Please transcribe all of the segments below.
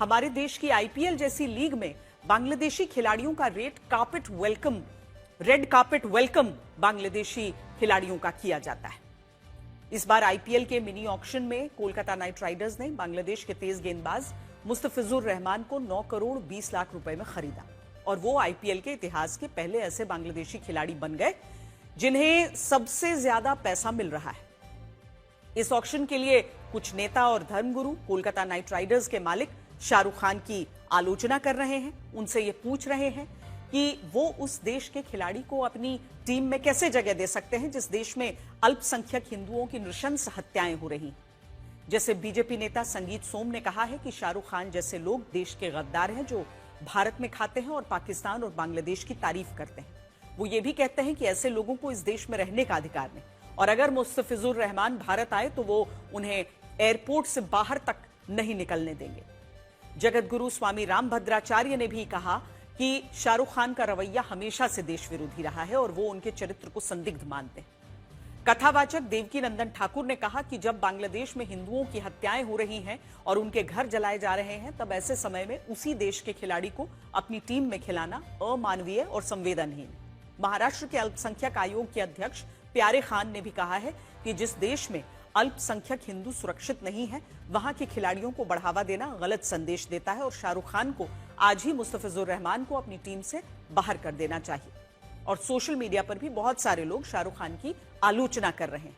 हमारे देश की आईपीएल जैसी लीग में बांग्लादेशी खिलाड़ियों का रेड कार्पेट वेलकम बांग्लादेशी खिलाड़ियों का किया जाता है। इस बार आईपीएल के मिनी ऑक्शन में कोलकाता नाइट राइडर्स ने बांग्लादेश के तेज गेंदबाज मुस्तफिजुर रहमान को 9 करोड़ 20 लाख रुपए में खरीदा और वो आईपीएल के इतिहास के पहले ऐसे बांग्लादेशी खिलाड़ी बन गए जिन्हें सबसे ज्यादा पैसा मिल रहा है। इस ऑक्शन के लिए कुछ नेता और धर्मगुरु कोलकाता नाइट राइडर्स के मालिक शाहरुख खान की आलोचना कर रहे हैं, उनसे ये पूछ रहे हैं कि वो उस देश के खिलाड़ी को अपनी टीम में कैसे जगह दे सकते हैं जिस देश में अल्पसंख्यक हिंदुओं की नृशंस हत्याएं हो रही। जैसे बीजेपी नेता संगीत सोम ने कहा है कि शाहरुख खान जैसे लोग देश के गद्दार हैं जो भारत में खाते हैं और पाकिस्तान और बांग्लादेश की तारीफ करते हैं। वो ये भी कहते हैं कि ऐसे लोगों को इस देश में रहने का अधिकार नहीं और अगर मुस्तफिजुर रहमान भारत आए तो वो उन्हें एयरपोर्ट से बाहर तक नहीं निकलने देंगे। जगत गुरु स्वामी रामभद्राचार्य ने भी कहा कि शाहरुख खान का रवैया हमेशा से देश विरोधी रहा है और वो उनके चरित्र को संदिग्ध मानते हैं। कथावाचक देवकी नंदन ठाकुर ने कहा कि जब बांग्लादेश में हिंदुओं की हत्याएं हो रही हैं और उनके घर जलाए जा रहे हैं तब ऐसे समय में उसी देश के खिलाड़ी को अपनी टीम में खिलाना अमानवीय और संवेदनहीन। महाराष्ट्र के अल्पसंख्यक आयोग के अध्यक्ष प्यारे खान ने भी कहा है कि जिस देश में अल्पसंख्यक हिंदू सुरक्षित नहीं है वहां के खिलाड़ियों को बढ़ावा देना गलत संदेश देता है और शाहरुख खान को आज ही मुस्तफिजुर रहमान को अपनी टीम से बाहर कर देना चाहिए। और सोशल मीडिया पर भी बहुत सारे लोग शाहरुख खान की आलोचना कर रहे हैं।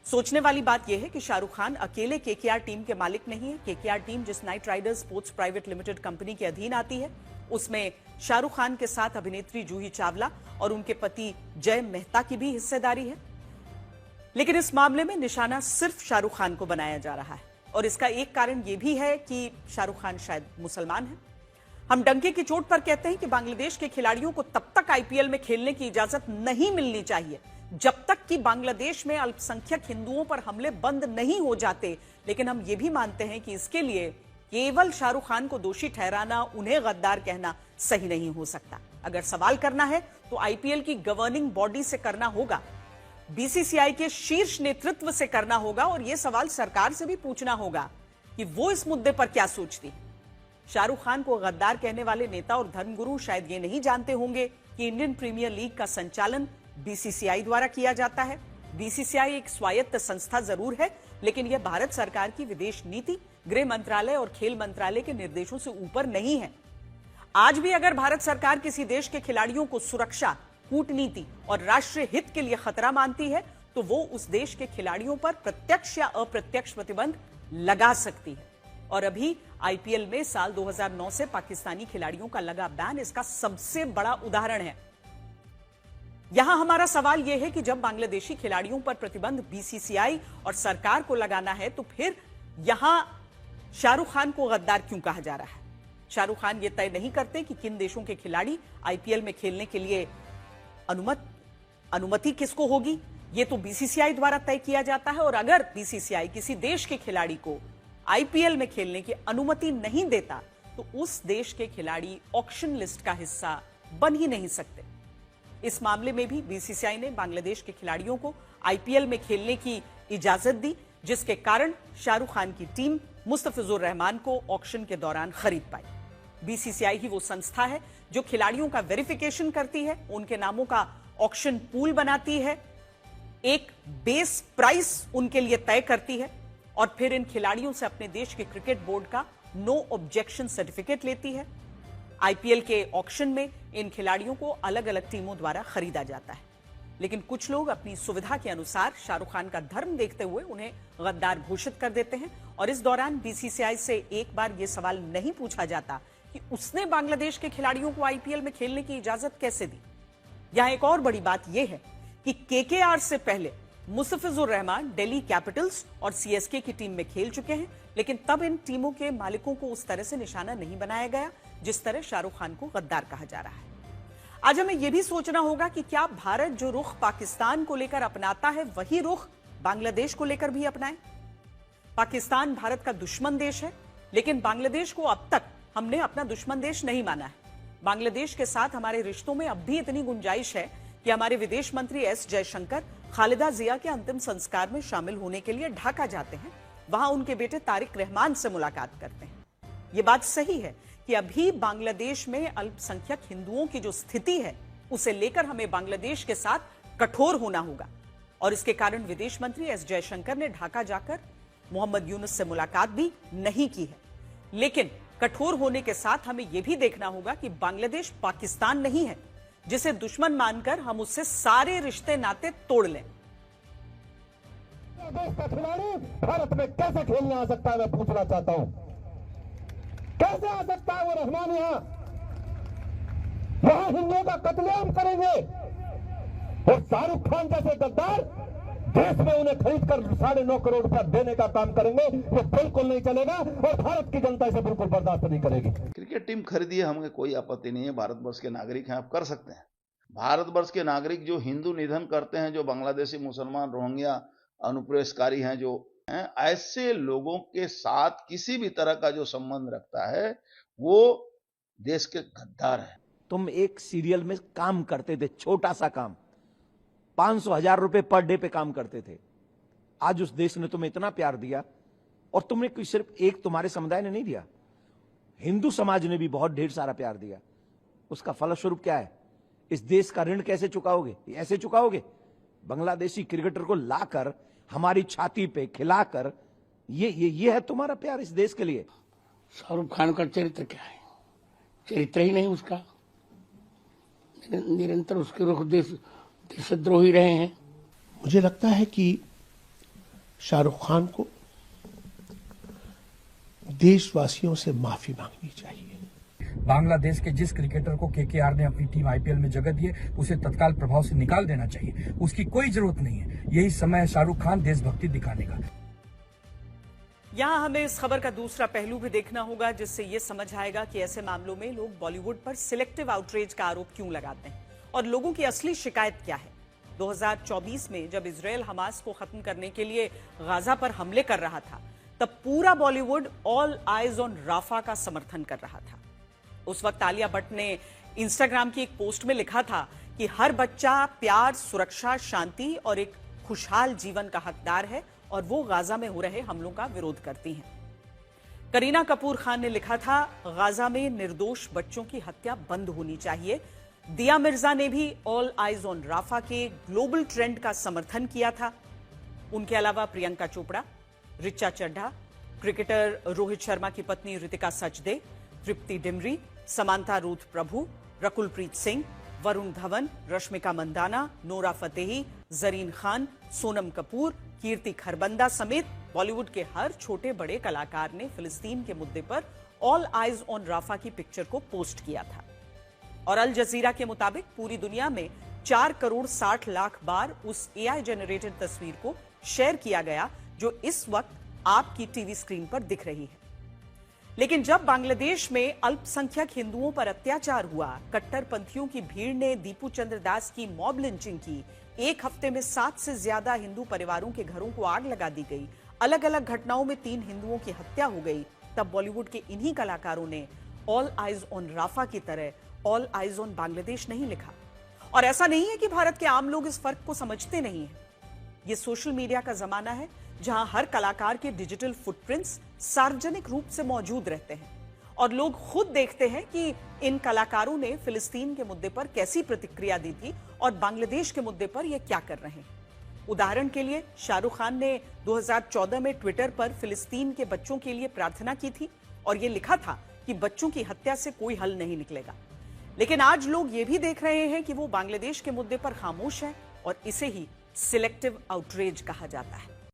सोचने वाली बात यह है कि शाहरुख खान अकेले केकेआर टीम के मालिक नहीं है। केकेआर टीम जिस night Riders sports private limited company के अधीन आती है उसमें शाहरुख खान के साथ अभिनेत्री जूही चावला और उनके पति जय मेहता की भी हिस्सेदारी है। लेकिन इस मामले में निशाना सिर्फ शाहरुख खान को बनाया जा रहा है और इसका एक कारण यह भी है कि शाहरुख खान शायद मुसलमान है। हम डंके की चोट पर कहते हैं कि बांग्लादेश के खिलाड़ियों को तब तक आईपीएल में खेलने की इजाजत नहीं मिलनी चाहिए जब तक कि बांग्लादेश में अल्पसंख्यक हिंदुओं पर हमले बंद नहीं हो जाते। लेकिन हम ये भी मानते हैं कि इसके लिए केवल शाहरुख खान को दोषी ठहराना, उन्हें गद्दार कहना सही नहीं हो सकता। अगर सवाल करना है तो आईपीएल की गवर्निंग बॉडी से करना होगा, बीसीसीआई के शीर्ष नेतृत्व से करना होगा और यह सवाल सरकार से भी पूछना होगा कि वो इस मुद्दे पर क्या सोचती है। शाहरुख खान को गद्दार कहने वाले नेता और धर्मगुरु शायद ये नहीं जानते होंगे कि इंडियन प्रीमियर लीग का संचालन बीसीसीआई द्वारा किया जाता है। बीसीसीआई एक स्वायत्त संस्था जरूर है लेकिन यह भारत सरकार की विदेश नीति, गृह मंत्रालय और खेल मंत्रालय के निर्देशों से ऊपर नहीं है। आज भी अगर भारत सरकार किसी देश के खिलाड़ियों को सुरक्षा, कूटनीति और राष्ट्रीय हित के लिए खतरा मानती है तो वो उस देश के खिलाड़ियों पर प्रत्यक्ष या अप्रत्यक्ष प्रतिबंध लगा सकती है। और अभी आईपीएल में साल 2009 से पाकिस्तानी खिलाड़ियों का लगा बैन इसका सबसे बड़ा उदाहरण है। यहां हमारा सवाल यह है कि जब बांग्लादेशी खिलाड़ियों पर प्रतिबंध बीसीसीआई और सरकार को लगाना है तो फिर यहां शाहरुख खान को गद्दार क्यों कहा जा रहा है? शाहरुख खान ये तय नहीं करते कि किन देशों के खिलाड़ी आईपीएल में खेलने के लिए अनुमति किसको होगी, ये तो बीसीसीआई द्वारा तय किया जाता है। और अगर बीसीसीआई किसी देश के खिलाड़ी को आईपीएल में खेलने की अनुमति नहीं देता तो उस देश के खिलाड़ी ऑक्शन लिस्ट का हिस्सा बन ही नहीं सकते। इस मामले में भी बीसीसीआई ने बांग्लादेश के खिलाड़ियों को आईपीएल में खेलने की इजाजत दी जिसके कारण शाहरुख खान की टीम मुस्तफिजुर रहमान को ऑक्शन के दौरान खरीद पाई। बीसीसीआई ही वो संस्था है जो खिलाड़ियों का वेरिफिकेशन करती है, उनके नामों का ऑक्शन पूल बनाती है, एक बेस प्राइस उनके लिए तय करती है और फिर इन खिलाड़ियों से अपने देश के क्रिकेट बोर्ड का नो ऑब्जेक्शन सर्टिफिकेट लेती है। आईपीएल के ऑक्शन में इन खिलाड़ियों को अलग अलग टीमों द्वारा खरीदा जाता है। लेकिन कुछ लोग अपनी सुविधा के अनुसार शाहरुख खान का धर्म देखते हुए उन्हें गद्दार घोषित कर देते हैं और इस दौरान बीसीसीआई से एक बार यह सवाल नहीं पूछा जाता कि उसने बांग्लादेश के खिलाड़ियों को आईपीएल में खेलने की इजाजत कैसे दी। यहां एक और बड़ी बात यह है कि केकेआर से पहले मुस्तफिजुर रहमान दिल्ली कैपिटल्स और सीएसके की टीम में खेल चुके हैं लेकिन तब इन टीमों के मालिकों को उस तरह से निशाना नहीं बनाया गया जिस तरह शाहरुख खान को गद्दार कहा जा रहा है। आज हमें यह भी सोचना होगा कि क्या भारत जो रुख पाकिस्तान को लेकर अपनाता है वही रुख बांग्लादेश को लेकर भी अपनाए। पाकिस्तान भारत का दुश्मन देश है लेकिन बांग्लादेश को अब तक हमने अपना दुश्मन देश नहीं माना है। बांग्लादेश के साथ हमारे रिश्तों में अब भी इतनी गुंजाइश है कि हमारे विदेश मंत्री एस जयशंकर खालिदा जिया के अंतिम संस्कार में शामिल होने के लिए ढाका जाते हैं, वहां उनके बेटे तारिक रहमान से मुलाकात करते हैं। ये बात सही है कि अभी बांग्लादेश में अल्पसंख्यक हिंदुओं की जो स्थिति है उसे लेकर हमें बांग्लादेश के साथ कठोर होना होगा और इसके कारण विदेश मंत्री एस जयशंकर ने ढाका जाकर मोहम्मद यूनुस से मुलाकात भी नहीं की है। लेकिन कठोर होने के साथ हमें यह भी देखना होगा कि बांग्लादेश पाकिस्तान नहीं है जिसे दुश्मन मानकर हम उससे सारे रिश्ते नाते तोड़ लें। देश का खिलाड़ी भारत में कैसे खेलने आ सकता है, मैं पूछना चाहता हूं। कैसे आ सकता है वो रहमान यहां हिंदुओं का कत्लेआम करेंगे और शाहरुख खान जैसे गद्दार देश में उन्हें खरीद कर 9.5 करोड़ रुपया देने का काम करेंगे, ये बिल्कुल नहीं चलेगा और भारत की जनता इसे बिल्कुल बर्दाश्त नहीं करेगी। क्रिकेट टीम खरीदिए, हमें कोई आपत्ति नहीं है, भारतवर्ष के नागरिक हैं, आप कर सकते हैं। भारतवर्ष के नागरिक जो हिंदू निधन करते हैं, जो बांग्लादेशी मुसलमान रोहिंग्या अनुप्रवेशकारी हैं, जो हैं, ऐसे लोगों के साथ किसी भी तरह का जो संबंध रखता है वो देश के गद्दार है। तुम एक सीरियल में काम करते थे, छोटा सा काम, 500,000 रुपए पर डे पे काम करते थे। आज उस देश ने तुम्हें इतना प्यार दिया और तुमने कोई सिर्फ एक तुम्हारे समुदाय ने नहीं दिया, हिंदू समाज ने भी बहुत ढेर सारा प्यार दिया। उसका फलस्वरूप क्या है? इस देश का ऋण कैसे चुकाओगे? ऐसे चुकाओगे बांग्लादेशी क्रिकेटर को लाकर हमारी छाती पे खिलाकर। ये है तुम्हारा प्यार इस देश के लिए? शाहरुख खान का चरित्र क्या है? चरित्र ही नहीं उसका। निरंतर उसके रुख देशद्रोही रहे हैं। मुझे लगता है कि शाहरुख खान को देशवासियों से माफी मांगनी चाहिए। बांग्लादेश के जिस क्रिकेटर को केकेआर ने अपनी टीम आईपीएल में जगह दी है उसे तत्काल प्रभाव से निकाल देना चाहिए। उसकी कोई जरूरत नहीं है। यही समय है शाहरुख खान देशभक्ति दिखाने का। यहां हमें इस खबर का दूसरा पहलू भी देखना होगा जिससे यह समझ आएगा कि ऐसे मामलों में लोग बॉलीवुड पर सिलेक्टिव आउटरीच का आरोप क्यों लगाते हैं और लोगों की असली शिकायत क्या है। 2024 में जब इजरायल हमास को खत्म करने के लिए गाजा पर हमले कर रहा था तब पूरा Bollywood all eyes on Rafah का समर्थन कर रहा था। उस वक्त आलिया भट्ट ने इंस्टाग्राम की एक पोस्ट में लिखा था कि हर बच्चा प्यार, सुरक्षा, शांति और एक खुशहाल जीवन का हकदार है और वो गाजा में हो रहे हमलों का विरोध करती हैं। करीना कपूर खान ने लिखा था गाजा में निर्दोष बच्चों की हत्या बंद होनी चाहिए। दिया मिर्जा ने भी ऑल आइज ऑन राफा के ग्लोबल ट्रेंड का समर्थन किया था। उनके अलावा प्रियंका चोपड़ा, रिचा चड्ढा, क्रिकेटर रोहित शर्मा की पत्नी ऋतिका सचदे, तृप्ति डिमरी, समांथा रूथ प्रभु, रकुलप्रीत सिंह, वरुण धवन, रश्मिका मंदाना, नोरा फतेही, जरीन खान, सोनम कपूर, कीर्ति खरबंदा समेत बॉलीवुड के हर छोटे बड़े कलाकार ने फिलिस्तीन के मुद्दे पर ऑल आइज ऑन राफा की पिक्चर को पोस्ट किया था। और अल जजीरा के मुताबिक पूरी दुनिया में 4 करोड़ 60 लाख बार उस एआई जनरेटेड तस्वीर को शेयर किया गया जो इस वक्त आपकी टीवी स्क्रीन पर दिख रही है। लेकिन जब बांग्लादेश में अल्पसंख्यक हिंदुओं पर अत्याचार हुआ, कट्टरपंथियों की भीड़ ने दीपू चंद्र दास की मॉब लिंचिंग की, एक हफ्ते में 7 से ज्यादा हिंदू परिवारों के घरों को आग लगा दी गई, अलग अलग घटनाओं में 3 हिंदुओं की हत्या हो गई, तब बॉलीवुड के इन्हीं कलाकारों ने ऑल आइज ऑन राफा की तरह ऑल आइज ऑन बांग्लादेश नहीं लिखा। और ऐसा नहीं है कि भारत के आम लोग इस फर्क को समझते नहीं हैं। ये सोशल मीडिया का जमाना है जहां हर कलाकार के डिजिटल फुटप्रिंट्स सार्वजनिक रूप से मौजूद रहते हैं और लोग खुद देखते हैं कि इन कलाकारों ने फिलिस्तीन के मुद्दे पर कैसी प्रतिक्रिया दी थी और बांग्लादेश के मुद्दे पर ये क्या कर रहे हैं। उदाहरण के लिए शाहरुख खान ने 2014 में ट्विटर पर फिलिस्तीन के बच्चों के लिए प्रार्थना की थी और ये लिखा था कि बच्चों की हत्या से कोई हल नहीं निकलेगा। लेकिन आज लोग ये भी देख रहे हैं कि वो बांग्लादेश के मुद्दे पर खामोश है और इसे ही सिलेक्टिव आउटरीच कहा जाता है।